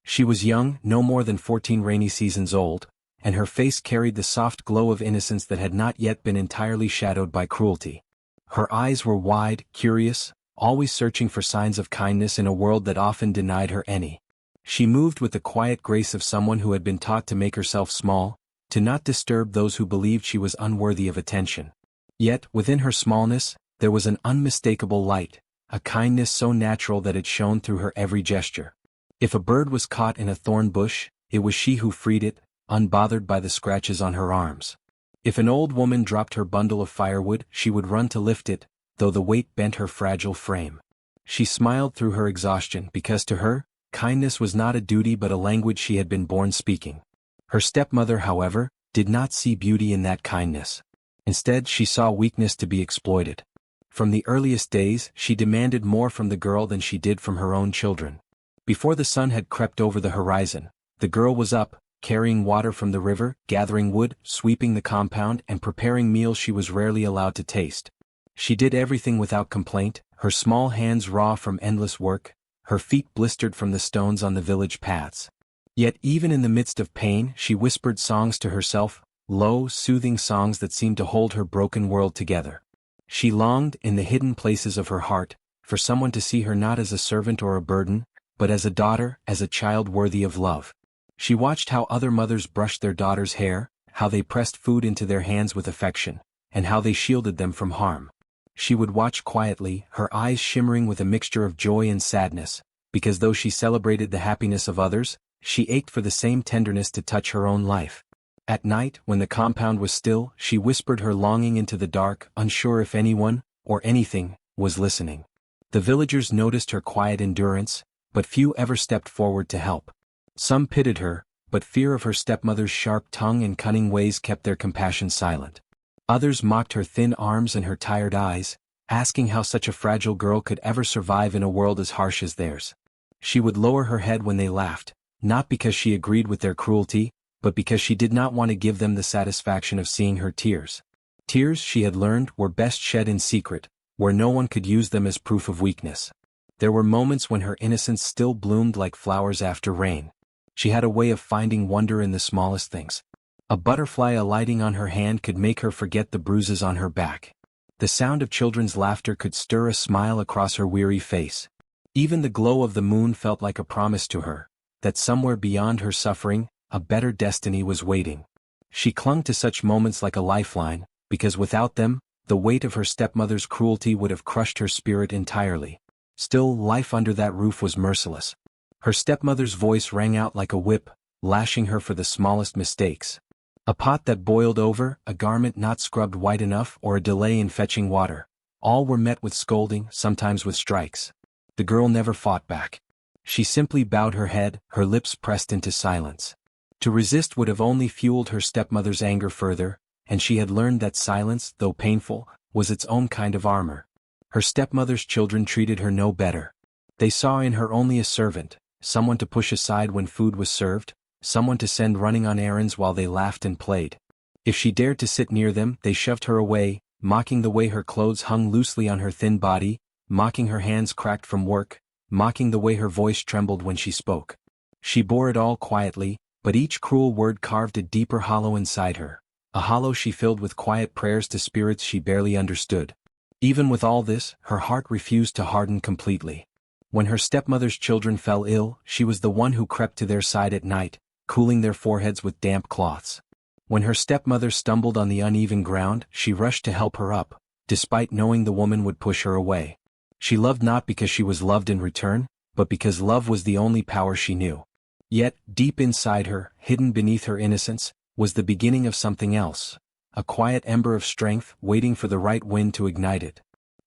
She was young, no more than 14 rainy seasons old, and her face carried the soft glow of innocence that had not yet been entirely shadowed by cruelty. Her eyes were wide, curious, always searching for signs of kindness in a world that often denied her any. She moved with the quiet grace of someone who had been taught to make herself small, to not disturb those who believed she was unworthy of attention. Yet, within her smallness, there was an unmistakable light, a kindness so natural that it shone through her every gesture. If a bird was caught in a thorn bush, it was she who freed it, unbothered by the scratches on her arms. If an old woman dropped her bundle of firewood, she would run to lift it, though the weight bent her fragile frame. She smiled through her exhaustion because to her, kindness was not a duty but a language she had been born speaking. Her stepmother, however, did not see beauty in that kindness. Instead, she saw weakness to be exploited. From the earliest days, she demanded more from the girl than she did from her own children. Before the sun had crept over the horizon, the girl was up, carrying water from the river, gathering wood, sweeping the compound, and preparing meals she was rarely allowed to taste. She did everything without complaint, her small hands raw from endless work, her feet blistered from the stones on the village paths. Yet even in the midst of pain, she whispered songs to herself, low, soothing songs that seemed to hold her broken world together. She longed, in the hidden places of her heart, for someone to see her not as a servant or a burden, but as a daughter, as a child worthy of love. She watched how other mothers brushed their daughters' hair, how they pressed food into their hands with affection, and how they shielded them from harm. She would watch quietly, her eyes shimmering with a mixture of joy and sadness, because though she celebrated the happiness of others, she ached for the same tenderness to touch her own life. At night, when the compound was still, she whispered her longing into the dark, unsure if anyone, or anything, was listening. The villagers noticed her quiet endurance, but few ever stepped forward to help. Some pitied her, but fear of her stepmother's sharp tongue and cunning ways kept their compassion silent. Others mocked her thin arms and her tired eyes, asking how such a fragile girl could ever survive in a world as harsh as theirs. She would lower her head when they laughed, not because she agreed with their cruelty, but because she did not want to give them the satisfaction of seeing her tears. Tears, she had learned, were best shed in secret, where no one could use them as proof of weakness. There were moments when her innocence still bloomed like flowers after rain. She had a way of finding wonder in the smallest things. A butterfly alighting on her hand could make her forget the bruises on her back. The sound of children's laughter could stir a smile across her weary face. Even the glow of the moon felt like a promise to her, that somewhere beyond her suffering, a better destiny was waiting. She clung to such moments like a lifeline, because without them, the weight of her stepmother's cruelty would have crushed her spirit entirely. Still, life under that roof was merciless. Her stepmother's voice rang out like a whip, lashing her for the smallest mistakes. A pot that boiled over, a garment not scrubbed white enough, or a delay in fetching water. All were met with scolding, sometimes with strikes. The girl never fought back. She simply bowed her head, her lips pressed into silence. To resist would have only fueled her stepmother's anger further, and she had learned that silence, though painful, was its own kind of armor. Her stepmother's children treated her no better. They saw in her only a servant, someone to push aside when food was served, someone to send running on errands while they laughed and played. If she dared to sit near them, they shoved her away, mocking the way her clothes hung loosely on her thin body, mocking her hands cracked from work, mocking the way her voice trembled when she spoke. She bore it all quietly, but each cruel word carved a deeper hollow inside her, a hollow she filled with quiet prayers to spirits she barely understood. Even with all this, her heart refused to harden completely. When her stepmother's children fell ill, she was the one who crept to their side at night, cooling their foreheads with damp cloths. When her stepmother stumbled on the uneven ground, she rushed to help her up, despite knowing the woman would push her away. She loved not because she was loved in return, but because love was the only power she knew. Yet, deep inside her, hidden beneath her innocence, was the beginning of something else, a quiet ember of strength waiting for the right wind to ignite it.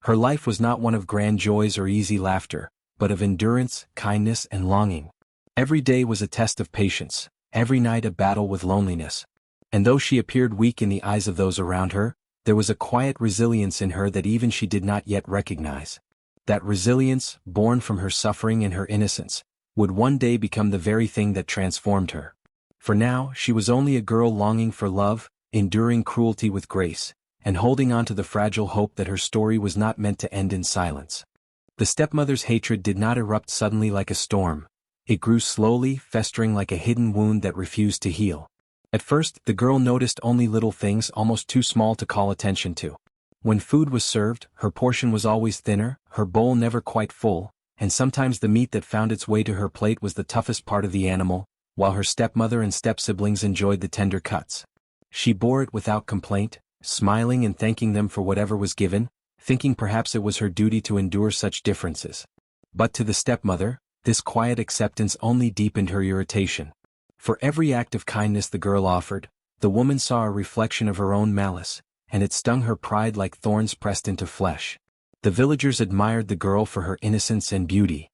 Her life was not one of grand joys or easy laughter, but of endurance, kindness, and longing. Every day was a test of patience, every night a battle with loneliness. And though she appeared weak in the eyes of those around her, there was a quiet resilience in her that even she did not yet recognize. That resilience, born from her suffering and her innocence, would one day become the very thing that transformed her. For now, she was only a girl longing for love, enduring cruelty with grace, and holding on to the fragile hope that her story was not meant to end in silence. The stepmother's hatred did not erupt suddenly like a storm. It grew slowly, festering like a hidden wound that refused to heal. At first, the girl noticed only little things almost too small to call attention to. When food was served, her portion was always thinner, her bowl never quite full, and sometimes the meat that found its way to her plate was the toughest part of the animal, while her stepmother and step-siblings enjoyed the tender cuts. She bore it without complaint, smiling and thanking them for whatever was given, thinking perhaps it was her duty to endure such differences. But to the stepmother, this quiet acceptance only deepened her irritation. For every act of kindness the girl offered, the woman saw a reflection of her own malice, and it stung her pride like thorns pressed into flesh. The villagers admired the girl for her innocence and beauty.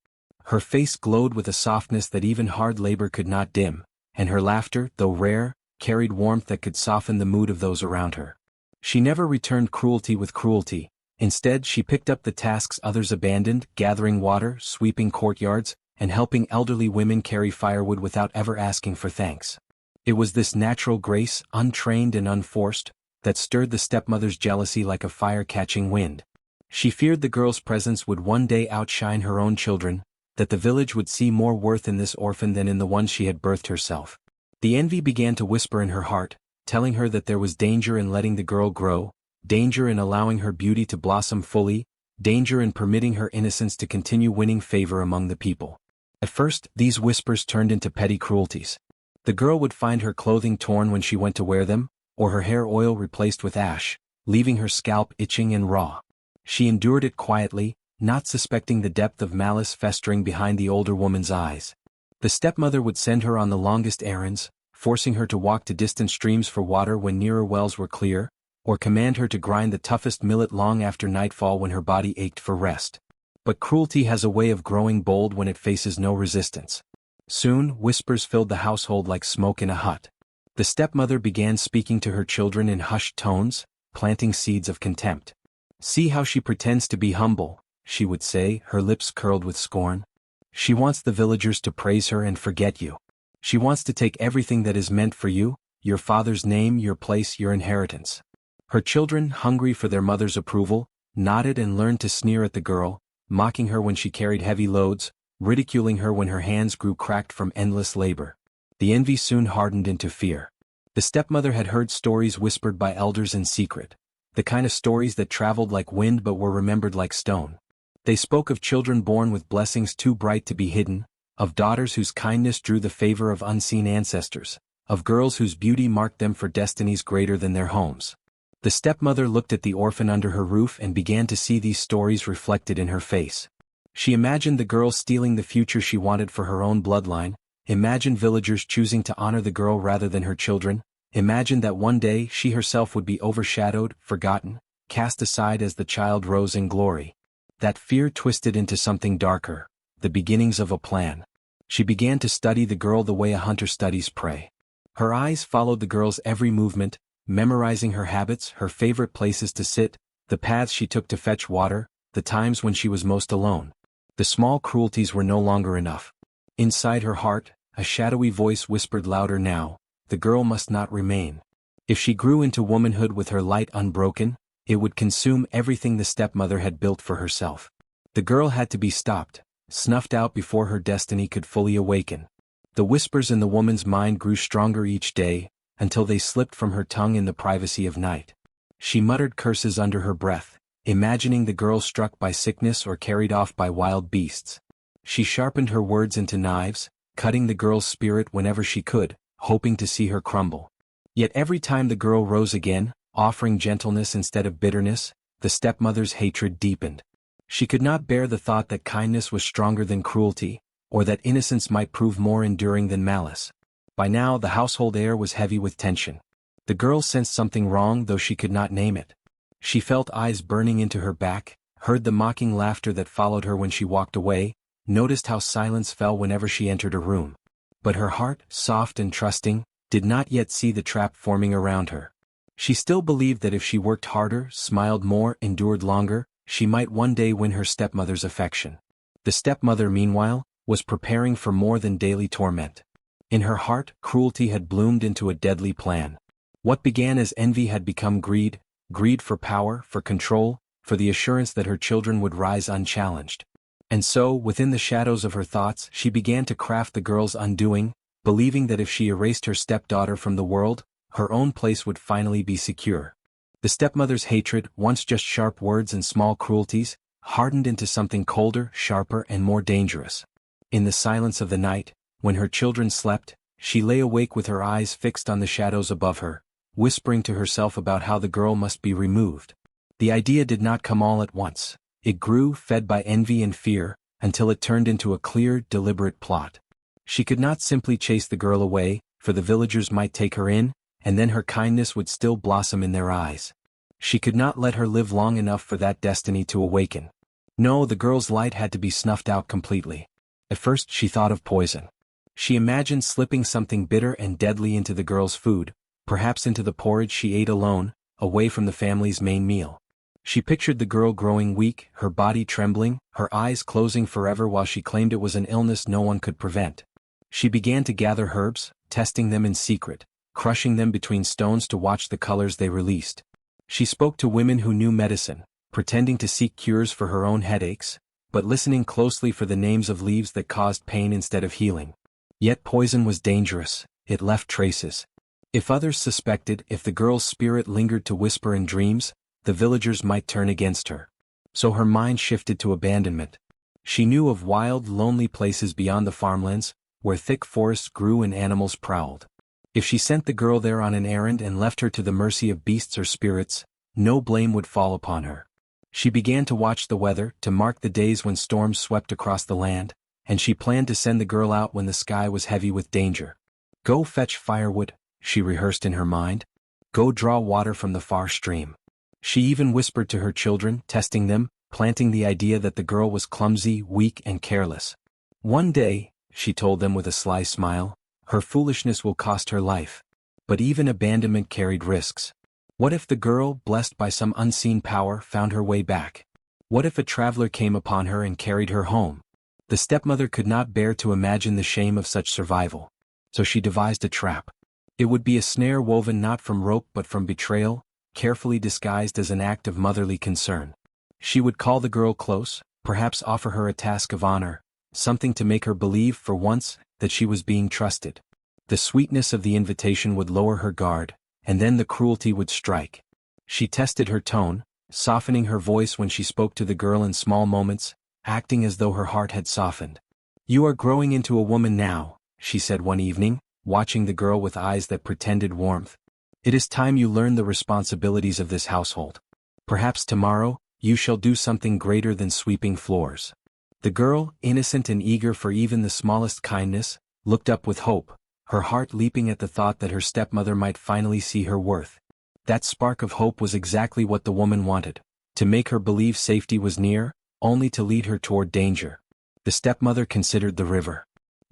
Her face glowed with a softness that even hard labor could not dim, and her laughter, though rare, carried warmth that could soften the mood of those around her. She never returned cruelty with cruelty. Instead, she picked up the tasks others abandoned, gathering water, sweeping courtyards, and helping elderly women carry firewood without ever asking for thanks. It was this natural grace, untrained and unforced, that stirred the stepmother's jealousy like a fire-catching wind. She feared the girl's presence would one day outshine her own children, that the village would see more worth in this orphan than in the one she had birthed herself. The envy began to whisper in her heart, telling her that there was danger in letting the girl grow, danger in allowing her beauty to blossom fully, danger in permitting her innocence to continue winning favor among the people. At first, these whispers turned into petty cruelties. The girl would find her clothing torn when she went to wear them, or her hair oil replaced with ash, leaving her scalp itching and raw. She endured it quietly, not suspecting the depth of malice festering behind the older woman's eyes. The stepmother would send her on the longest errands, forcing her to walk to distant streams for water when nearer wells were clear, or command her to grind the toughest millet long after nightfall when her body ached for rest. But cruelty has a way of growing bold when it faces no resistance. Soon, whispers filled the household like smoke in a hut. The stepmother began speaking to her children in hushed tones, planting seeds of contempt. "See how she pretends to be humble," she would say, her lips curled with scorn. "She wants the villagers to praise her and forget you. She wants to take everything that is meant for you, your father's name, your place, your inheritance." Her children, hungry for their mother's approval, nodded and learned to sneer at the girl, mocking her when she carried heavy loads, ridiculing her when her hands grew cracked from endless labor. The envy soon hardened into fear. The stepmother had heard stories whispered by elders in secret, the kind of stories that traveled like wind but were remembered like stone. They spoke of children born with blessings too bright to be hidden, of daughters whose kindness drew the favor of unseen ancestors, of girls whose beauty marked them for destinies greater than their homes. The stepmother looked at the orphan under her roof and began to see these stories reflected in her face. She imagined the girl stealing the future she wanted for her own bloodline, imagined villagers choosing to honor the girl rather than her children, imagined that one day she herself would be overshadowed, forgotten, cast aside as the child rose in glory. That fear twisted into something darker, the beginnings of a plan. She began to study the girl the way a hunter studies prey. Her eyes followed the girl's every movement, memorizing her habits, her favorite places to sit, the paths she took to fetch water, the times when she was most alone. The small cruelties were no longer enough. Inside her heart, a shadowy voice whispered louder now, the girl must not remain. If she grew into womanhood with her light unbroken, it would consume everything the stepmother had built for herself. The girl had to be stopped, snuffed out before her destiny could fully awaken. The whispers in the woman's mind grew stronger each day, until they slipped from her tongue in the privacy of night. She muttered curses under her breath, imagining the girl struck by sickness or carried off by wild beasts. She sharpened her words into knives, cutting the girl's spirit whenever she could, hoping to see her crumble. Yet every time the girl rose again, offering gentleness instead of bitterness, the stepmother's hatred deepened. She could not bear the thought that kindness was stronger than cruelty, or that innocence might prove more enduring than malice. By now the household air was heavy with tension. The girl sensed something wrong though she could not name it. She felt eyes burning into her back, heard the mocking laughter that followed her when she walked away, noticed how silence fell whenever she entered a room. But her heart, soft and trusting, did not yet see the trap forming around her. She still believed that if she worked harder, smiled more, endured longer, she might one day win her stepmother's affection. The stepmother, meanwhile, was preparing for more than daily torment. In her heart, cruelty had bloomed into a deadly plan. What began as envy had become greed, greed for power, for control, for the assurance that her children would rise unchallenged. And so, within the shadows of her thoughts, she began to craft the girl's undoing, believing that if she erased her stepdaughter from the world, her own place would finally be secure. The stepmother's hatred, once just sharp words and small cruelties, hardened into something colder, sharper, and more dangerous. In the silence of the night, when her children slept, she lay awake with her eyes fixed on the shadows above her, whispering to herself about how the girl must be removed. The idea did not come all at once. It grew, fed by envy and fear, until it turned into a clear, deliberate plot. She could not simply chase the girl away, for the villagers might take her in, and then her kindness would still blossom in their eyes. She could not let her live long enough for that destiny to awaken. No, the girl's light had to be snuffed out completely. At first she thought of poison. She imagined slipping something bitter and deadly into the girl's food, perhaps into the porridge she ate alone, away from the family's main meal. She pictured the girl growing weak, her body trembling, her eyes closing forever while she claimed it was an illness no one could prevent. She began to gather herbs, testing them in secret, crushing them between stones to watch the colors they released. She spoke to women who knew medicine, pretending to seek cures for her own headaches, but listening closely for the names of leaves that caused pain instead of healing. Yet poison was dangerous, it left traces. If others suspected, if the girl's spirit lingered to whisper in dreams, the villagers might turn against her. So her mind shifted to abandonment. She knew of wild, lonely places beyond the farmlands, where thick forests grew and animals prowled. If she sent the girl there on an errand and left her to the mercy of beasts or spirits, no blame would fall upon her. She began to watch the weather, to mark the days when storms swept across the land, and she planned to send the girl out when the sky was heavy with danger. Go fetch firewood, she rehearsed in her mind. Go draw water from the far stream. She even whispered to her children, testing them, planting the idea that the girl was clumsy, weak, and careless. One day, she told them with a sly smile, her foolishness will cost her life. But even abandonment carried risks. What if the girl, blessed by some unseen power, found her way back? What if a traveler came upon her and carried her home? The stepmother could not bear to imagine the shame of such survival. So she devised a trap. It would be a snare woven not from rope but from betrayal, carefully disguised as an act of motherly concern. She would call the girl close, perhaps offer her a task of honor, something to make her believe for once that she was being trusted. The sweetness of the invitation would lower her guard, and then the cruelty would strike. She tested her tone, softening her voice when she spoke to the girl in small moments, acting as though her heart had softened. "You are growing into a woman now," she said one evening, watching the girl with eyes that pretended warmth. "It is time you learn the responsibilities of this household. Perhaps tomorrow, you shall do something greater than sweeping floors." The girl, innocent and eager for even the smallest kindness, looked up with hope, her heart leaping at the thought that her stepmother might finally see her worth. That spark of hope was exactly what the woman wanted, to make her believe safety was near, only to lead her toward danger. The stepmother considered the river.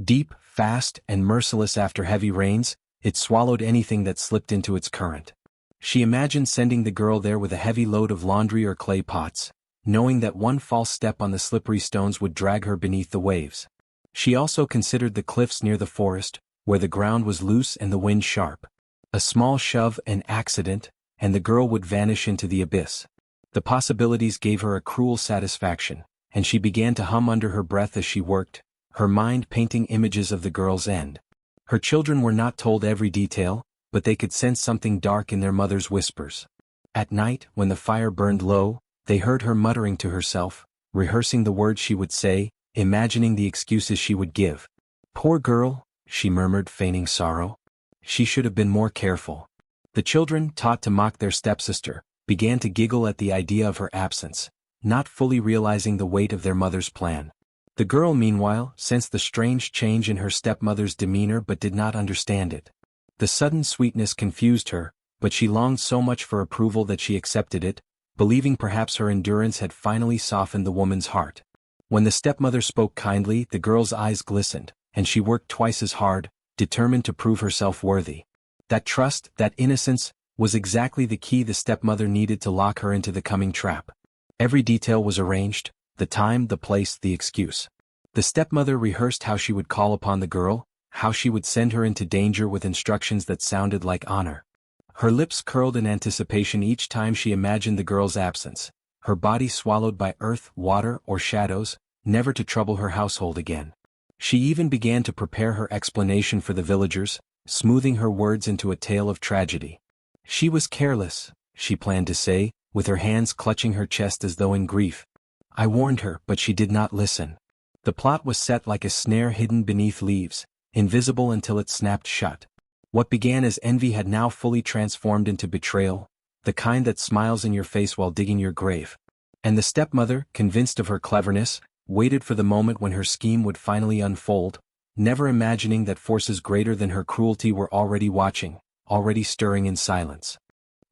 Deep, fast, and merciless after heavy rains, it swallowed anything that slipped into its current. She imagined sending the girl there with a heavy load of laundry or clay pots, knowing that one false step on the slippery stones would drag her beneath the waves. She also considered the cliffs near the forest, where the ground was loose and the wind sharp. A small shove, an accident, and the girl would vanish into the abyss. The possibilities gave her a cruel satisfaction, and she began to hum under her breath as she worked, her mind painting images of the girl's end. Her children were not told every detail, but they could sense something dark in their mother's whispers. At night, when the fire burned low, they heard her muttering to herself, rehearsing the words she would say, imagining the excuses she would give. "Poor girl," she murmured, feigning sorrow. "She should have been more careful." The children, taught to mock their stepsister, began to giggle at the idea of her absence, not fully realizing the weight of their mother's plan. The girl, meanwhile, sensed the strange change in her stepmother's demeanor but did not understand it. The sudden sweetness confused her, but she longed so much for approval that she accepted it, believing perhaps her endurance had finally softened the woman's heart. When the stepmother spoke kindly, the girl's eyes glistened, and she worked twice as hard, determined to prove herself worthy. That trust, that innocence, was exactly the key the stepmother needed to lock her into the coming trap. Every detail was arranged, the time, the place, the excuse. The stepmother rehearsed how she would call upon the girl, how she would send her into danger with instructions that sounded like honor. Her lips curled in anticipation each time she imagined the girl's absence, her body swallowed by earth, water, or shadows, never to trouble her household again. She even began to prepare her explanation for the villagers, smoothing her words into a tale of tragedy. She was careless, she planned to say, with her hands clutching her chest as though in grief. I warned her, but she did not listen. The plot was set like a snare hidden beneath leaves, invisible until it snapped shut. What began as envy had now fully transformed into betrayal, the kind that smiles in your face while digging your grave. And the stepmother, convinced of her cleverness, waited for the moment when her scheme would finally unfold, never imagining that forces greater than her cruelty were already watching, already stirring in silence.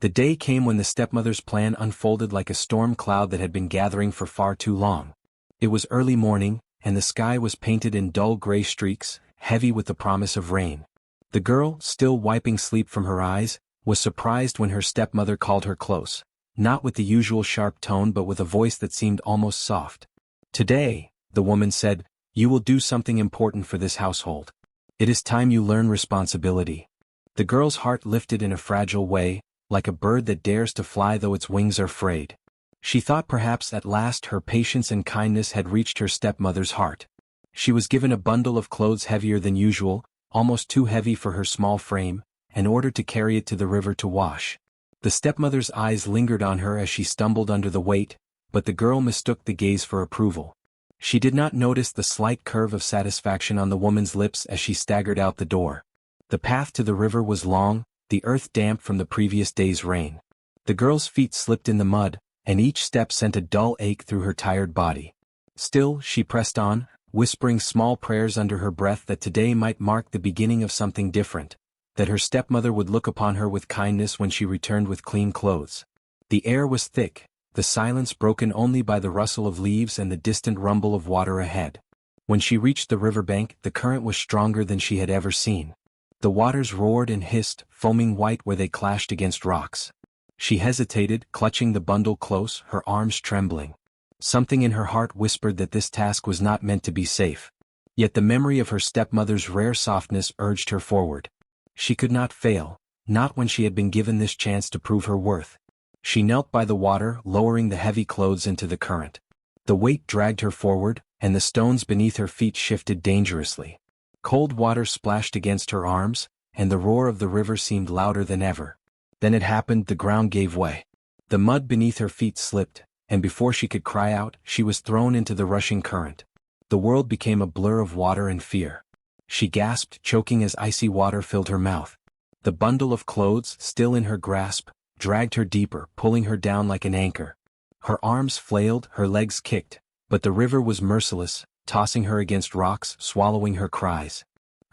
The day came when the stepmother's plan unfolded like a storm cloud that had been gathering for far too long. It was early morning, and the sky was painted in dull gray streaks, heavy with the promise of rain. The girl, still wiping sleep from her eyes, was surprised when her stepmother called her close, not with the usual sharp tone but with a voice that seemed almost soft. Today, the woman said, you will do something important for this household. It is time you learn responsibility. The girl's heart lifted in a fragile way, like a bird that dares to fly though its wings are frayed. She thought perhaps at last her patience and kindness had reached her stepmother's heart. She was given a bundle of clothes heavier than usual, almost too heavy for her small frame, and ordered to carry it to the river to wash. The stepmother's eyes lingered on her as she stumbled under the weight, but the girl mistook the gaze for approval. She did not notice the slight curve of satisfaction on the woman's lips as she staggered out the door. The path to the river was long, the earth damp from the previous day's rain. The girl's feet slipped in the mud, and each step sent a dull ache through her tired body. Still, she pressed on, whispering small prayers under her breath that today might mark the beginning of something different, that her stepmother would look upon her with kindness when she returned with clean clothes. The air was thick, the silence broken only by the rustle of leaves and the distant rumble of water ahead. When she reached the riverbank, the current was stronger than she had ever seen. The waters roared and hissed, foaming white where they clashed against rocks. She hesitated, clutching the bundle close, her arms trembling. Something in her heart whispered that this task was not meant to be safe. Yet the memory of her stepmother's rare softness urged her forward. She could not fail, not when she had been given this chance to prove her worth. She knelt by the water, lowering the heavy clothes into the current. The weight dragged her forward, and the stones beneath her feet shifted dangerously. Cold water splashed against her arms, and the roar of the river seemed louder than ever. Then it happened, the ground gave way. The mud beneath her feet slipped, and before she could cry out, she was thrown into the rushing current. The world became a blur of water and fear. She gasped, choking as icy water filled her mouth. The bundle of clothes, still in her grasp, dragged her deeper, pulling her down like an anchor. Her arms flailed, her legs kicked, but the river was merciless, tossing her against rocks, swallowing her cries.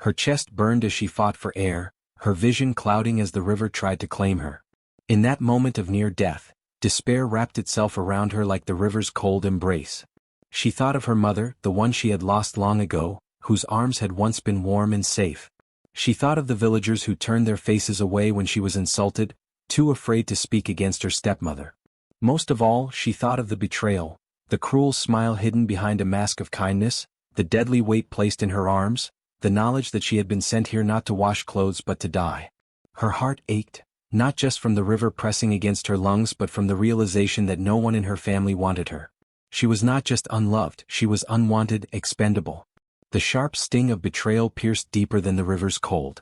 Her chest burned as she fought for air, her vision clouding as the river tried to claim her. In that moment of near death, despair wrapped itself around her like the river's cold embrace. She thought of her mother, the one she had lost long ago, whose arms had once been warm and safe. She thought of the villagers who turned their faces away when she was insulted, too afraid to speak against her stepmother. Most of all, she thought of the betrayal, the cruel smile hidden behind a mask of kindness, the deadly weight placed in her arms, the knowledge that she had been sent here not to wash clothes but to die. Her heart ached, not just from the river pressing against her lungs but from the realization that no one in her family wanted her. She was not just unloved, she was unwanted, expendable. The sharp sting of betrayal pierced deeper than the river's cold.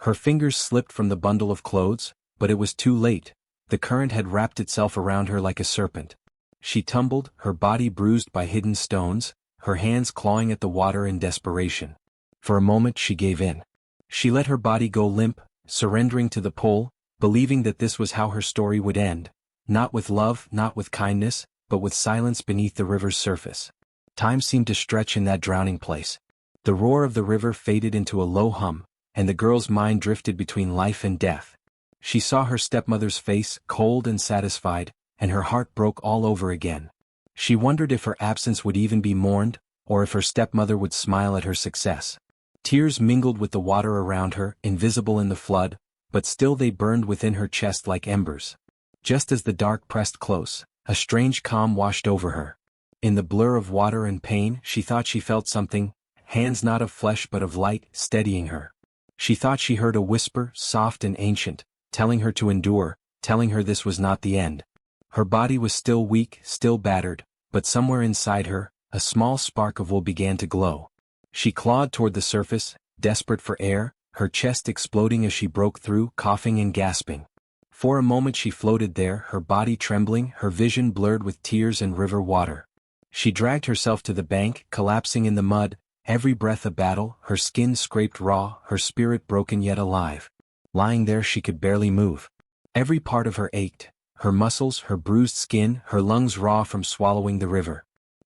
Her fingers slipped from the bundle of clothes, but it was too late. The current had wrapped itself around her like a serpent. She tumbled, her body bruised by hidden stones, her hands clawing at the water in desperation. For a moment she gave in. She let her body go limp, surrendering to the pull, believing that this was how her story would end, not with love, not with kindness, but with silence beneath the river's surface. Time seemed to stretch in that drowning place. The roar of the river faded into a low hum, and the girl's mind drifted between life and death. She saw her stepmother's face, cold and satisfied, and her heart broke all over again. She wondered if her absence would even be mourned, or if her stepmother would smile at her success. Tears mingled with the water around her, invisible in the flood, but still they burned within her chest like embers. Just as the dark pressed close, a strange calm washed over her. In the blur of water and pain, she thought she felt something, hands not of flesh but of light, steadying her. She thought she heard a whisper, soft and ancient, telling her to endure, telling her this was not the end. Her body was still weak, still battered, but somewhere inside her, A small spark of wool began to glow. She clawed toward the surface, desperate for air, her chest exploding as she broke through, coughing and gasping. For a moment she floated there, her body trembling, her vision blurred with tears and river water. She dragged herself to the bank, collapsing in the mud, every breath a battle, her skin scraped raw, her spirit broken yet alive. Lying there she could barely move. Every part of her ached, her muscles, her bruised skin, her lungs raw from swallowing the river.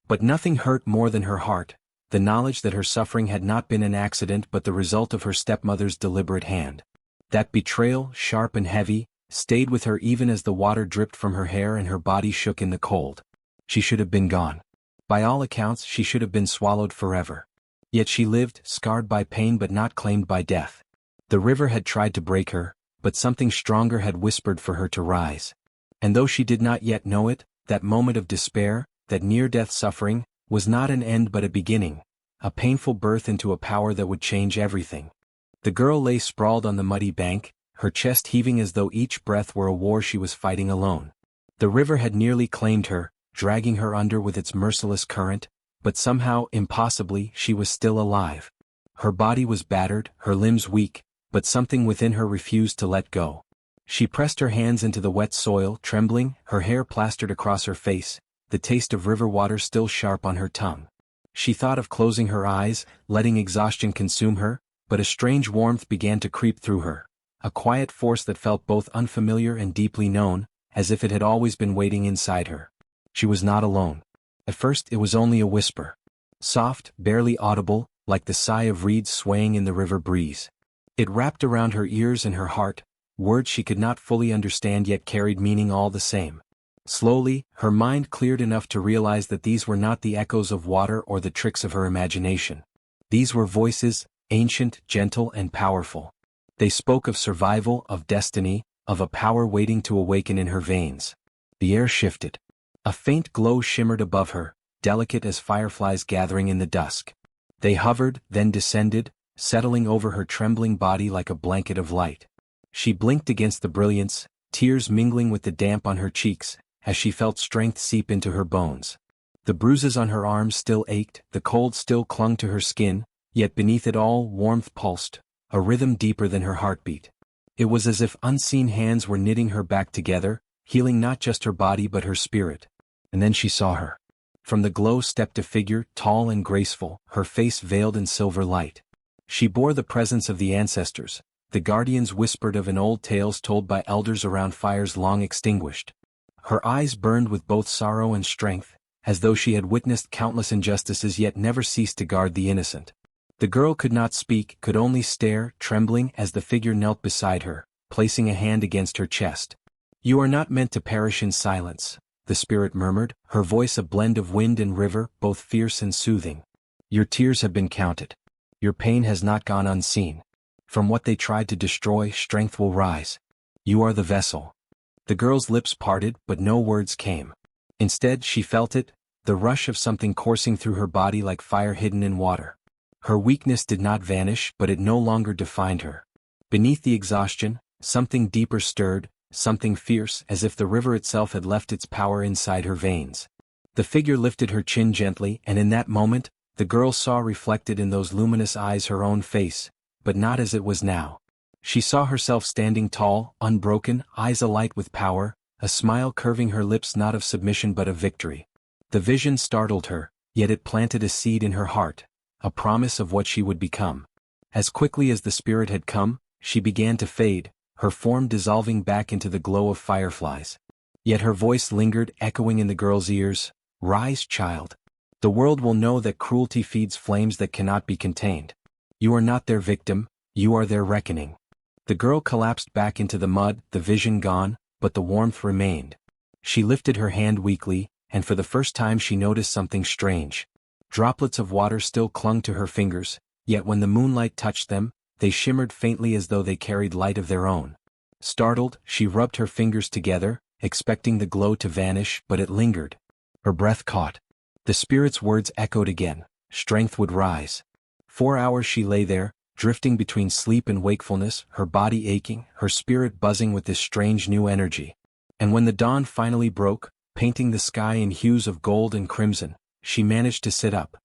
But nothing hurt more than her heart, the knowledge that her suffering had not been an accident but the result of her stepmother's deliberate hand. That betrayal, sharp and heavy, stayed with her even as the water dripped from her hair and her body shook in the cold. She should have been gone. By all accounts she should have been swallowed forever. Yet she lived, scarred by pain but not claimed by death. The river had tried to break her, but something stronger had whispered for her to rise. And though she did not yet know it, that moment of despair, that near-death suffering, was not an end but a beginning, a painful birth into a power that would change everything. The girl lay sprawled on the muddy bank, her chest heaving as though each breath were a war she was fighting alone. The river had nearly claimed her, dragging her under with its merciless current, but somehow, impossibly, she was still alive. Her body was battered, her limbs weak, but something within her refused to let go. She pressed her hands into the wet soil, trembling, her hair plastered across her face, the taste of river water still sharp on her tongue. She thought of closing her eyes, letting exhaustion consume her, but a strange warmth began to creep through her, a quiet force that felt both unfamiliar and deeply known, as if it had always been waiting inside her. She was not alone. At first it was only a whisper. Soft, barely audible, like the sigh of reeds swaying in the river breeze. It wrapped around her ears and her heart, words she could not fully understand yet carried meaning all the same. Slowly, her mind cleared enough to realize that these were not the echoes of water or the tricks of her imagination. These were voices, ancient, gentle, and powerful. They spoke of survival, of destiny, of a power waiting to awaken in her veins. The air shifted. A faint glow shimmered above her, delicate as fireflies gathering in the dusk. They hovered, then descended, settling over her trembling body like a blanket of light. She blinked against the brilliance, tears mingling with the damp on her cheeks, as she felt strength seep into her bones. The bruises on her arms still ached, the cold still clung to her skin, yet beneath it all warmth pulsed, a rhythm deeper than her heartbeat. It was as if unseen hands were knitting her back together, healing not just her body but her spirit. And then she saw her. From the glow stepped a figure, tall and graceful, her face veiled in silver light. She bore the presence of the ancestors, the guardians whispered of in old tales told by elders around fires long extinguished. Her eyes burned with both sorrow and strength, as though she had witnessed countless injustices yet never ceased to guard the innocent. The girl could not speak, could only stare, trembling as the figure knelt beside her, placing a hand against her chest. "You are not meant to perish in silence," the spirit murmured, her voice a blend of wind and river, both fierce and soothing. "Your tears have been counted. Your pain has not gone unseen. From what they tried to destroy, strength will rise. You are the vessel." The girl's lips parted, but no words came. Instead, she felt it, the rush of something coursing through her body like fire hidden in water. Her weakness did not vanish, but it no longer defined her. Beneath the exhaustion, something deeper stirred, something fierce, as if the river itself had left its power inside her veins. The figure lifted her chin gently, and in that moment, the girl saw reflected in those luminous eyes her own face, but not as it was now. She saw herself standing tall, unbroken, eyes alight with power, a smile curving her lips not of submission but of victory. The vision startled her, yet it planted a seed in her heart, a promise of what she would become. As quickly as the spirit had come, she began to fade, her form dissolving back into the glow of fireflies. Yet her voice lingered, echoing in the girl's ears, "Rise, child. The world will know that cruelty feeds flames that cannot be contained. You are not their victim, you are their reckoning." The girl collapsed back into the mud, the vision gone, but the warmth remained. She lifted her hand weakly, and for the first time she noticed something strange. Droplets of water still clung to her fingers, yet when the moonlight touched them, they shimmered faintly as though they carried light of their own. Startled, she rubbed her fingers together, expecting the glow to vanish, but it lingered. Her breath caught. The spirit's words echoed again, strength would rise. 4 hours she lay there, drifting between sleep and wakefulness, her body aching, her spirit buzzing with this strange new energy. And when the dawn finally broke, painting the sky in hues of gold and crimson, She managed to sit up.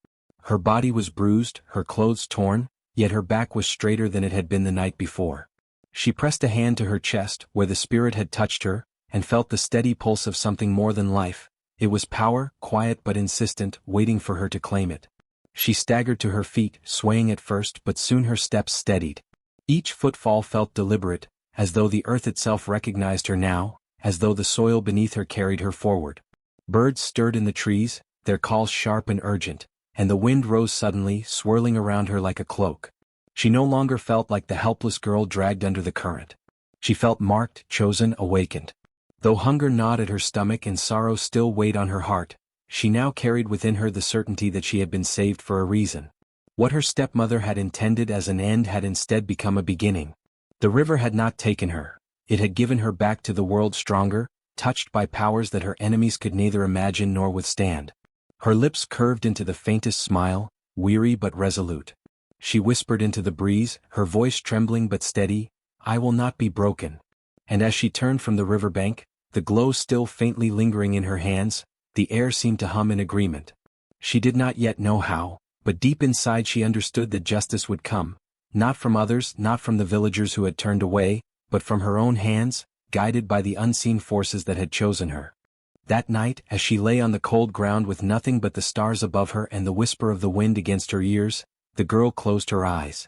Her body was bruised, her clothes torn, yet her back was straighter than it had been the night before. She pressed a hand to her chest, where the spirit had touched her, and felt the steady pulse of something more than life. It was power, quiet but insistent, waiting for her to claim it. She staggered to her feet, swaying at first, but soon her steps steadied. Each footfall felt deliberate, as though the earth itself recognized her now, as though the soil beneath her carried her forward. Birds stirred in the trees, their calls sharp and urgent, and the wind rose suddenly, swirling around her like a cloak. She no longer felt like the helpless girl dragged under the current. She felt marked, chosen, awakened. Though hunger gnawed at her stomach and sorrow still weighed on her heart, she now carried within her the certainty that she had been saved for a reason. What her stepmother had intended as an end had instead become a beginning. The river had not taken her. It had given her back to the world stronger, touched by powers that her enemies could neither imagine nor withstand. Her lips curved into the faintest smile, weary but resolute. She whispered into the breeze, her voice trembling but steady, "I will not be broken." And as she turned from the riverbank, the glow still faintly lingering in her hands, the air seemed to hum in agreement. She did not yet know how, but deep inside she understood that justice would come, not from others, not from the villagers who had turned away, but from her own hands, guided by the unseen forces that had chosen her. That night, as she lay on the cold ground with nothing but the stars above her and the whisper of the wind against her ears, the girl closed her eyes.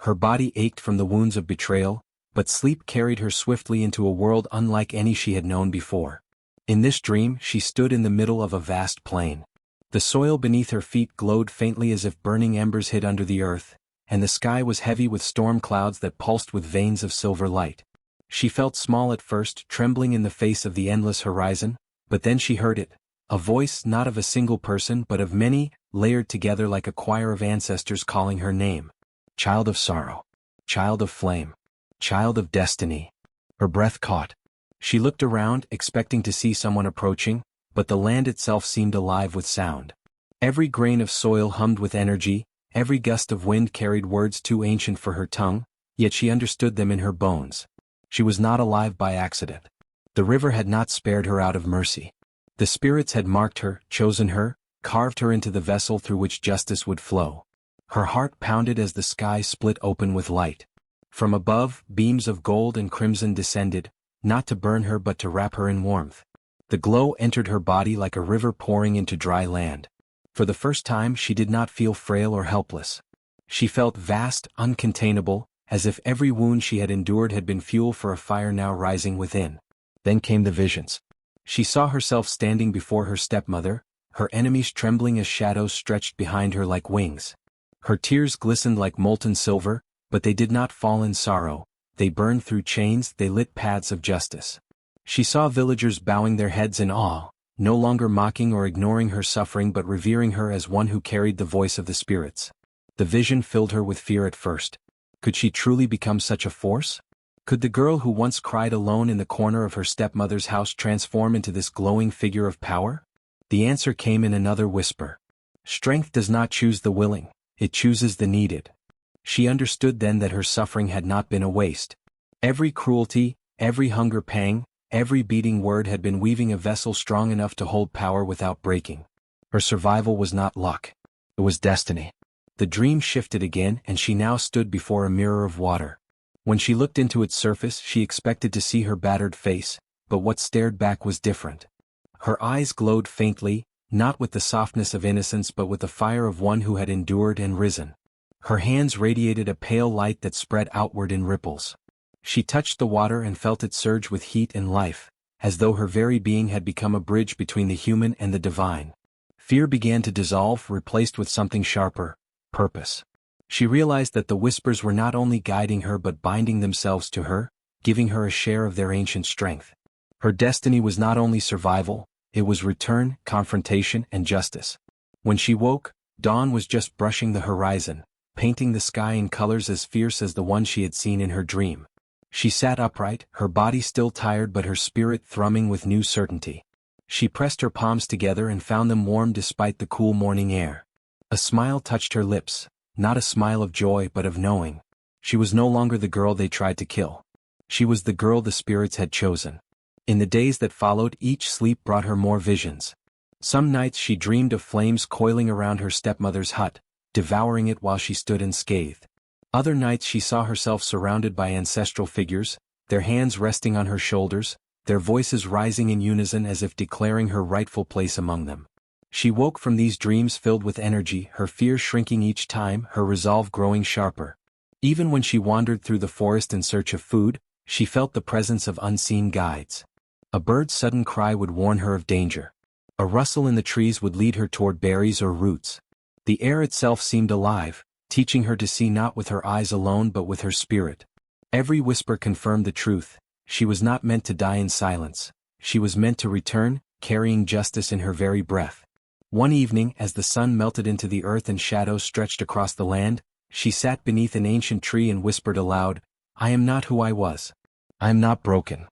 Her body ached from the wounds of betrayal, but sleep carried her swiftly into a world unlike any she had known before. In this dream, she stood in the middle of a vast plain. The soil beneath her feet glowed faintly as if burning embers hid under the earth, and the sky was heavy with storm clouds that pulsed with veins of silver light. She felt small at first, trembling in the face of the endless horizon, but then she heard it, a voice not of a single person but of many, layered together like a choir of ancestors calling her name. Child of sorrow. Child of flame. Child of destiny. Her breath caught. She looked around, expecting to see someone approaching, but the land itself seemed alive with sound. Every grain of soil hummed with energy, every gust of wind carried words too ancient for her tongue, yet she understood them in her bones. She was not alive by accident. The river had not spared her out of mercy. The spirits had marked her, chosen her, carved her into the vessel through which justice would flow. Her heart pounded as the sky split open with light. From above, beams of gold and crimson descended, not to burn her but to wrap her in warmth. The glow entered her body like a river pouring into dry land. For the first time she did not feel frail or helpless. She felt vast, uncontainable, as if every wound she had endured had been fuel for a fire now rising within. Then came the visions. She saw herself standing before her stepmother, her enemies trembling as shadows stretched behind her like wings. Her tears glistened like molten silver, but they did not fall in sorrow. They burned through chains, they lit paths of justice. She saw villagers bowing their heads in awe, no longer mocking or ignoring her suffering but revering her as one who carried the voice of the spirits. The vision filled her with fear at first. Could she truly become such a force? Could the girl who once cried alone in the corner of her stepmother's house transform into this glowing figure of power? The answer came in another whisper. Strength does not choose the willing, it chooses the needed. She understood then that her suffering had not been a waste. Every cruelty, every hunger pang, every beating word had been weaving a vessel strong enough to hold power without breaking. Her survival was not luck. It was destiny. The dream shifted again and she now stood before a mirror of water. When she looked into its surface she expected to see her battered face, but what stared back was different. Her eyes glowed faintly, not with the softness of innocence but with the fire of one who had endured and risen. Her hands radiated a pale light that spread outward in ripples. She touched the water and felt it surge with heat and life, as though her very being had become a bridge between the human and the divine. Fear began to dissolve, replaced with something sharper, purpose. She realized that the whispers were not only guiding her but binding themselves to her, giving her a share of their ancient strength. Her destiny was not only survival, it was return, confrontation, and justice. When she woke, dawn was just brushing the horizon, painting the sky in colors as fierce as the one she had seen in her dream. She sat upright, her body still tired but her spirit thrumming with new certainty. She pressed her palms together and found them warm despite the cool morning air. A smile touched her lips, not a smile of joy but of knowing. She was no longer the girl they tried to kill. She was the girl the spirits had chosen. In the days that followed, each sleep brought her more visions. Some nights she dreamed of flames coiling around her stepmother's hut, devouring it while she stood unscathed. Other nights she saw herself surrounded by ancestral figures, their hands resting on her shoulders, their voices rising in unison as if declaring her rightful place among them. She woke from these dreams filled with energy, her fear shrinking each time, her resolve growing sharper. Even when she wandered through the forest in search of food, she felt the presence of unseen guides. A bird's sudden cry would warn her of danger. A rustle in the trees would lead her toward berries or roots. The air itself seemed alive, teaching her to see not with her eyes alone but with her spirit. Every whisper confirmed the truth: she was not meant to die in silence. She was meant to return, carrying justice in her very breath. One evening, as the sun melted into the earth and shadows stretched across the land, she sat beneath an ancient tree and whispered aloud, "I am not who I was. I am not broken."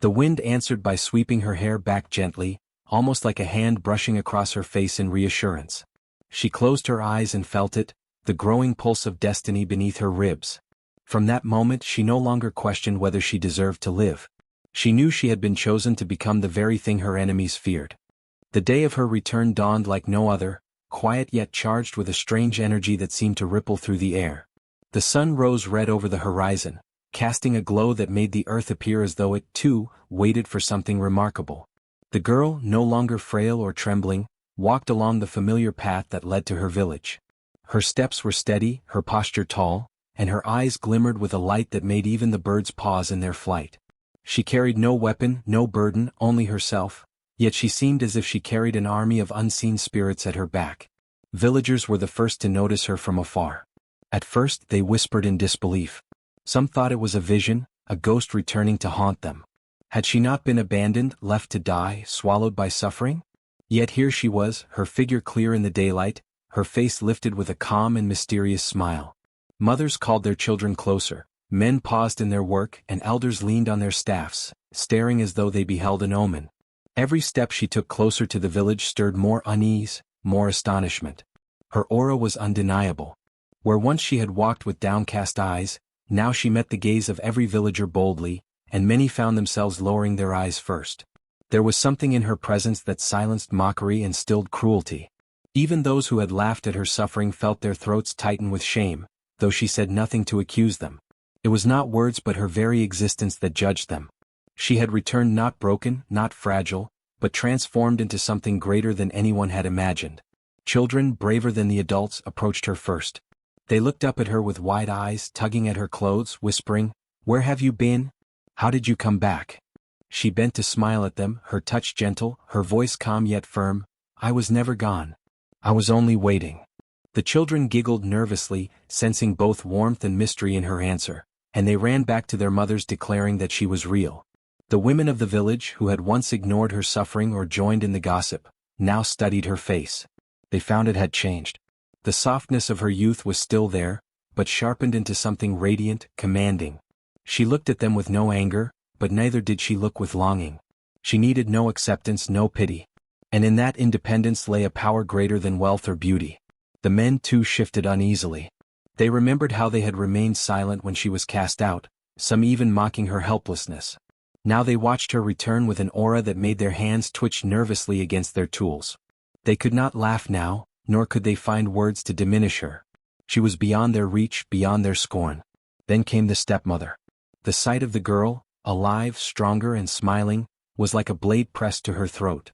The wind answered by sweeping her hair back gently, almost like a hand brushing across her face in reassurance. She closed her eyes and felt it, the growing pulse of destiny beneath her ribs. From that moment she no longer questioned whether she deserved to live. She knew she had been chosen to become the very thing her enemies feared. The day of her return dawned like no other, quiet yet charged with a strange energy that seemed to ripple through the air. The sun rose red over the horizon, casting a glow that made the earth appear as though it, too, waited for something remarkable. The girl, no longer frail or trembling, walked along the familiar path that led to her village. Her steps were steady, her posture tall, and her eyes glimmered with a light that made even the birds pause in their flight. She carried no weapon, no burden, only herself, yet she seemed as if she carried an army of unseen spirits at her back. Villagers were the first to notice her from afar. At first they whispered in disbelief. Some thought it was a vision, a ghost returning to haunt them. Had she not been abandoned, left to die, swallowed by suffering? Yet here she was, her figure clear in the daylight, her face lifted with a calm and mysterious smile. Mothers called their children closer, men paused in their work, and elders leaned on their staffs, staring as though they beheld an omen. Every step she took closer to the village stirred more unease, more astonishment. Her aura was undeniable. Where once she had walked with downcast eyes, now she met the gaze of every villager boldly, and many found themselves lowering their eyes first. There was something in her presence that silenced mockery and stilled cruelty. Even those who had laughed at her suffering felt their throats tighten with shame, though she said nothing to accuse them. It was not words but her very existence that judged them. She had returned not broken, not fragile, but transformed into something greater than anyone had imagined. Children, braver than the adults, approached her first. They looked up at her with wide eyes, tugging at her clothes, whispering, "Where have you been? How did you come back?" She bent to smile at them, her touch gentle, her voice calm yet firm. "I was never gone. I was only waiting." The children giggled nervously, sensing both warmth and mystery in her answer, and they ran back to their mothers declaring that she was real. The women of the village, who had once ignored her suffering or joined in the gossip, now studied her face. They found it had changed. The softness of her youth was still there, but sharpened into something radiant, commanding. She looked at them with no anger, but neither did she look with longing. She needed no acceptance, no pity. And in that independence lay a power greater than wealth or beauty. The men too shifted uneasily. They remembered how they had remained silent when she was cast out, some even mocking her helplessness. Now they watched her return with an aura that made their hands twitch nervously against their tools. They could not laugh now, nor could they find words to diminish her. She was beyond their reach, beyond their scorn. Then came the stepmother. The sight of the girl, alive, stronger and smiling, was like a blade pressed to her throat.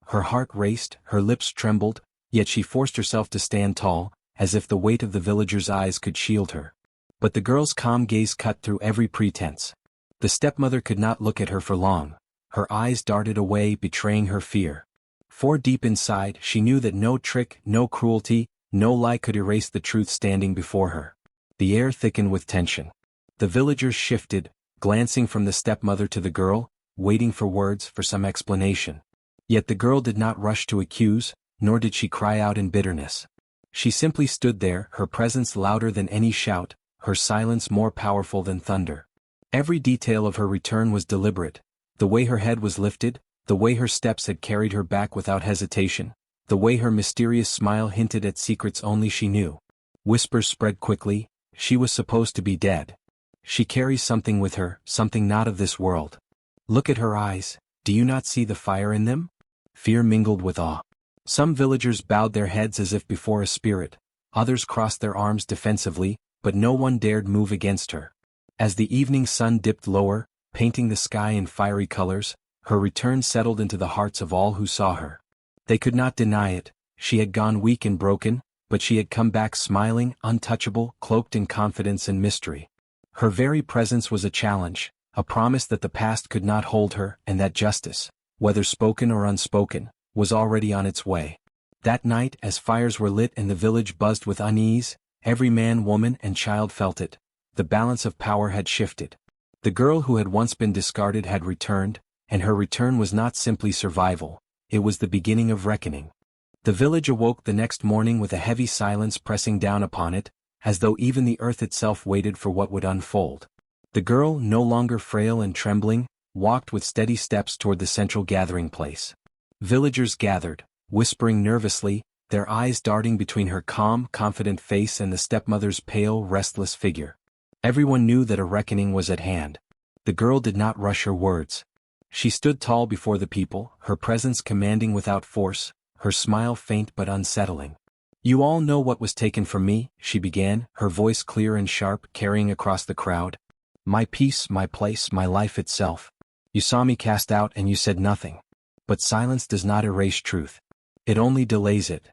Her heart raced, her lips trembled, yet she forced herself to stand tall, as if the weight of the villagers' eyes could shield her. But the girl's calm gaze cut through every pretense. The stepmother could not look at her for long. Her eyes darted away, betraying her fear. For deep inside, she knew that no trick, no cruelty, no lie could erase the truth standing before her. The air thickened with tension. The villagers shifted, glancing from the stepmother to the girl, waiting for words, for some explanation. Yet the girl did not rush to accuse, nor did she cry out in bitterness. She simply stood there, her presence louder than any shout, her silence more powerful than thunder. Every detail of her return was deliberate. The way her head was lifted, the way her steps had carried her back without hesitation, the way her mysterious smile hinted at secrets only she knew. Whispers spread quickly: she was supposed to be dead. She carries something with her, something not of this world. Look at her eyes, do you not see the fire in them? Fear mingled with awe. Some villagers bowed their heads as if before a spirit, others crossed their arms defensively, but no one dared move against her. As the evening sun dipped lower, painting the sky in fiery colors, her return settled into the hearts of all who saw her. They could not deny it, she had gone weak and broken, but she had come back smiling, untouchable, cloaked in confidence and mystery. Her very presence was a challenge, a promise that the past could not hold her and that justice, whether spoken or unspoken, was already on its way. That night, as fires were lit and the village buzzed with unease, every man, woman, and child felt it. The balance of power had shifted. The girl who had once been discarded had returned, and her return was not simply survival, it was the beginning of reckoning. The village awoke the next morning with a heavy silence pressing down upon it, as though even the earth itself waited for what would unfold. The girl, no longer frail and trembling, walked with steady steps toward the central gathering place. Villagers gathered, whispering nervously, their eyes darting between her calm, confident face and the stepmother's pale, restless figure. Everyone knew that a reckoning was at hand. The girl did not rush her words. She stood tall before the people, her presence commanding without force, her smile faint but unsettling. "You all know what was taken from me," she began, her voice clear and sharp, carrying across the crowd. "My peace, my place, my life itself. You saw me cast out and you said nothing. But silence does not erase truth. It only delays it."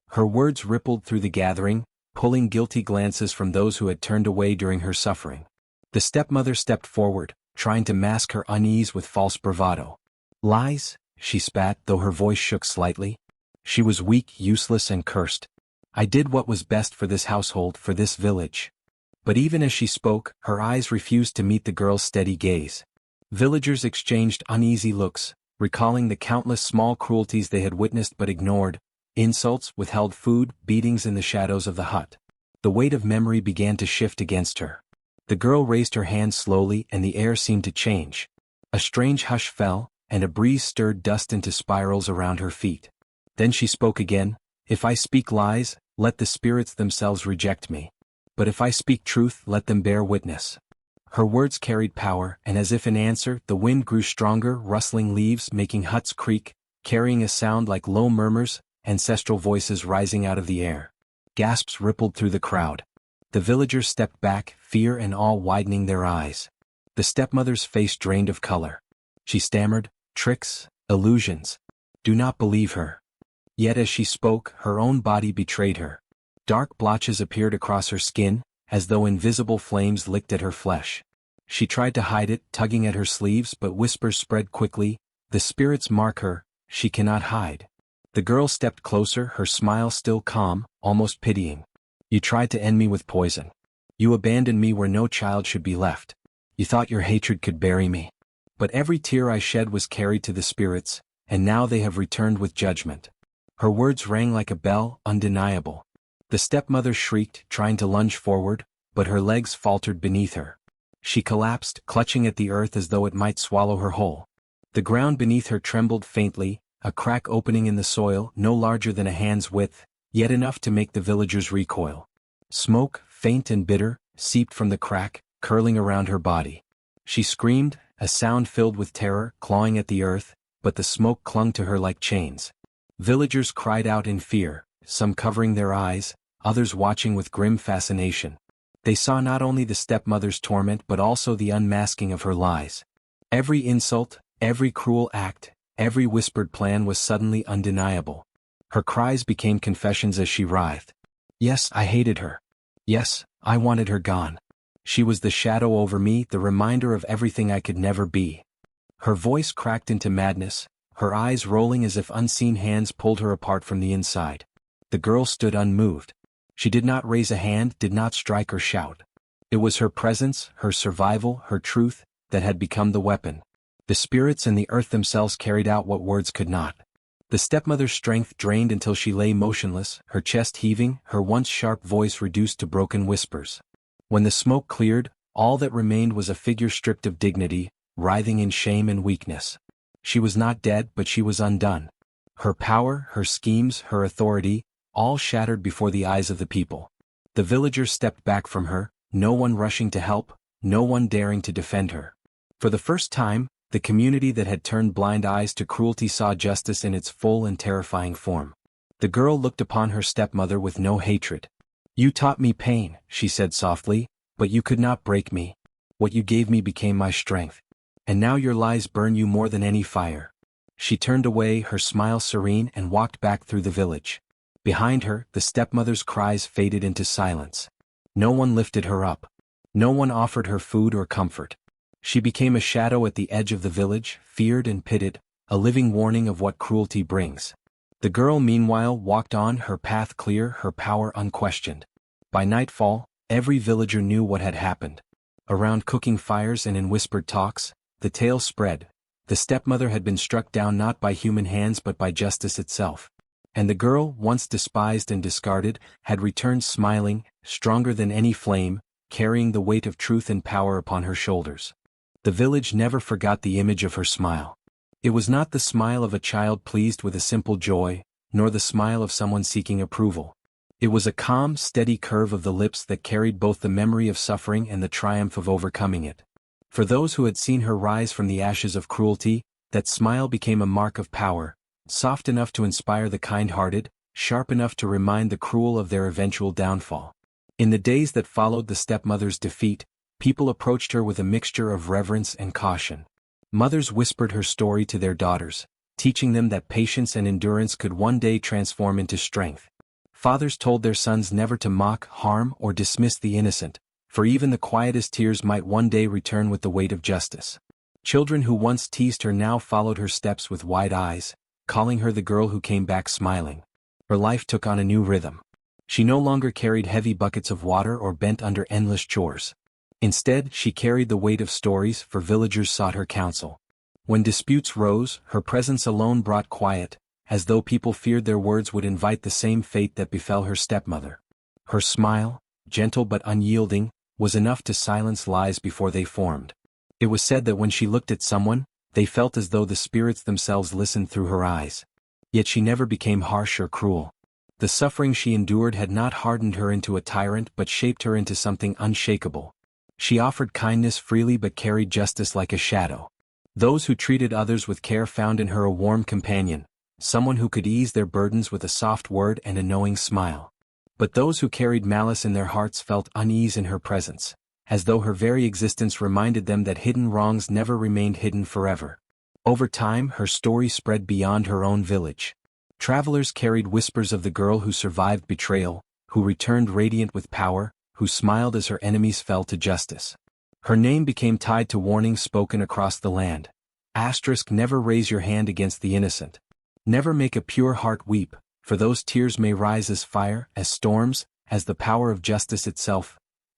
Her words rippled through the gathering, pulling guilty glances from those who had turned away during her suffering. The stepmother stepped forward, trying to mask her unease with false bravado. "Lies," she spat, though her voice shook slightly. She was weak, useless, and cursed. "I did what was best for this household, for this village." But even as she spoke, her eyes refused to meet the girl's steady gaze. Villagers exchanged uneasy looks, recalling the countless small cruelties they had witnessed but ignored, insults, withheld food, beatings in the shadows of the hut. The weight of memory began to shift against her. The girl raised her hand slowly and the air seemed to change. A strange hush fell, and a breeze stirred dust into spirals around her feet. Then she spoke again. "If I speak lies, let the spirits themselves reject me. But if I speak truth, let them bear witness." Her words carried power, and as if in answer, the wind grew stronger, rustling leaves, making huts creak, carrying a sound like low murmurs, ancestral voices rising out of the air. Gasps rippled through the crowd. The villagers stepped back, fear and awe widening their eyes. The stepmother's face drained of color. She stammered, "Tricks, illusions. Do not believe her." Yet as she spoke, her own body betrayed her. Dark blotches appeared across her skin, as though invisible flames licked at her flesh. She tried to hide it, tugging at her sleeves, but whispers spread quickly. "The spirits mark her, she cannot hide." The girl stepped closer, her smile still calm, almost pitying. "You tried to end me with poison. You abandoned me where no child should be left. You thought your hatred could bury me. But every tear I shed was carried to the spirits, and now they have returned with judgment." Her words rang like a bell, undeniable. The stepmother shrieked, trying to lunge forward, but her legs faltered beneath her. She collapsed, clutching at the earth as though it might swallow her whole. The ground beneath her trembled faintly, a crack opening in the soil, no larger than a hand's width, yet enough to make the villagers recoil. Smoke, faint and bitter, seeped from the crack, curling around her body. She screamed, a sound filled with terror, clawing at the earth, but the smoke clung to her like chains. Villagers cried out in fear, some covering their eyes, others watching with grim fascination. They saw not only the stepmother's torment but also the unmasking of her lies. Every insult, every cruel act, every whispered plan was suddenly undeniable. Her cries became confessions as she writhed. "Yes, I hated her. Yes, I wanted her gone. She was the shadow over me, the reminder of everything I could never be." Her voice cracked into madness, her eyes rolling as if unseen hands pulled her apart from the inside. The girl stood unmoved. She did not raise a hand, did not strike or shout. It was her presence, her survival, her truth, that had become the weapon. The spirits and the earth themselves carried out what words could not. The stepmother's strength drained until she lay motionless, her chest heaving, her once sharp voice reduced to broken whispers. When the smoke cleared, all that remained was a figure stripped of dignity, writhing in shame and weakness. She was not dead, but she was undone. Her power, her schemes, her authority, all shattered before the eyes of the people. The villagers stepped back from her, no one rushing to help, no one daring to defend her. For the first time, the community that had turned blind eyes to cruelty saw justice in its full and terrifying form. The girl looked upon her stepmother with no hatred. "You taught me pain," she said softly, "but you could not break me. What you gave me became my strength. And now your lies burn you more than any fire." She turned away, her smile serene, and walked back through the village. Behind her, the stepmother's cries faded into silence. No one lifted her up. No one offered her food or comfort. She became a shadow at the edge of the village, feared and pitted, a living warning of what cruelty brings. The girl meanwhile walked on, her path clear, her power unquestioned. By nightfall, every villager knew what had happened. Around cooking fires and in whispered talks, the tale spread. The stepmother had been struck down not by human hands but by justice itself. And the girl, once despised and discarded, had returned smiling, stronger than any flame, carrying the weight of truth and power upon her shoulders. The village never forgot the image of her smile. It was not the smile of a child pleased with a simple joy, nor the smile of someone seeking approval. It was a calm, steady curve of the lips that carried both the memory of suffering and the triumph of overcoming it. For those who had seen her rise from the ashes of cruelty, that smile became a mark of power, soft enough to inspire the kind-hearted, sharp enough to remind the cruel of their eventual downfall. In the days that followed the stepmother's defeat, people approached her with a mixture of reverence and caution. Mothers whispered her story to their daughters, teaching them that patience and endurance could one day transform into strength. Fathers told their sons never to mock, harm, or dismiss the innocent, for even the quietest tears might one day return with the weight of justice. Children who once teased her now followed her steps with wide eyes, calling her the girl who came back smiling. Her life took on a new rhythm. She no longer carried heavy buckets of water or bent under endless chores. Instead, she carried the weight of stories, for villagers sought her counsel. When disputes rose, her presence alone brought quiet, as though people feared their words would invite the same fate that befell her stepmother. Her smile, gentle but unyielding, was enough to silence lies before they formed. It was said that when she looked at someone, they felt as though the spirits themselves listened through her eyes. Yet she never became harsh or cruel. The suffering she endured had not hardened her into a tyrant but shaped her into something unshakable. She offered kindness freely but carried justice like a shadow. Those who treated others with care found in her a warm companion, someone who could ease their burdens with a soft word and a knowing smile. But those who carried malice in their hearts felt unease in her presence, as though her very existence reminded them that hidden wrongs never remained hidden forever. Over time, her story spread beyond her own village. Travelers carried whispers of the girl who survived betrayal, who returned radiant with power, who smiled as her enemies fell to justice. Her name became tied to warnings spoken across the land. Never raise your hand against the innocent. Never make a pure heart weep, for those tears may rise as fire, as storms, as the power of justice itself.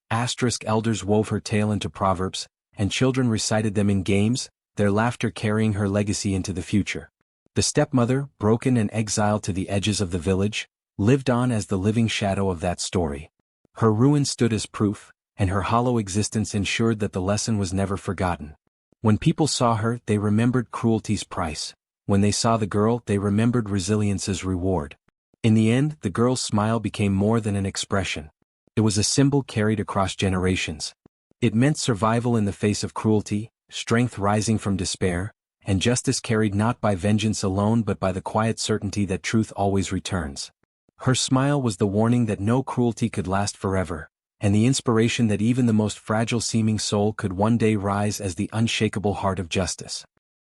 Elders wove her tale into proverbs, and children recited them in games, their laughter carrying her legacy into the future. The stepmother, broken and exiled to the edges of the village, lived on as the living shadow of that story. Her ruin stood as proof, and her hollow existence ensured that the lesson was never forgotten. When people saw her, they remembered cruelty's price. When they saw the girl, they remembered resilience's reward. In the end, the girl's smile became more than an expression. It was a symbol carried across generations. It meant survival in the face of cruelty, strength rising from despair, and justice carried not by vengeance alone but by the quiet certainty that truth always returns. Her smile was the warning that no cruelty could last forever, and the inspiration that even the most fragile-seeming soul could one day rise as the unshakable heart of justice.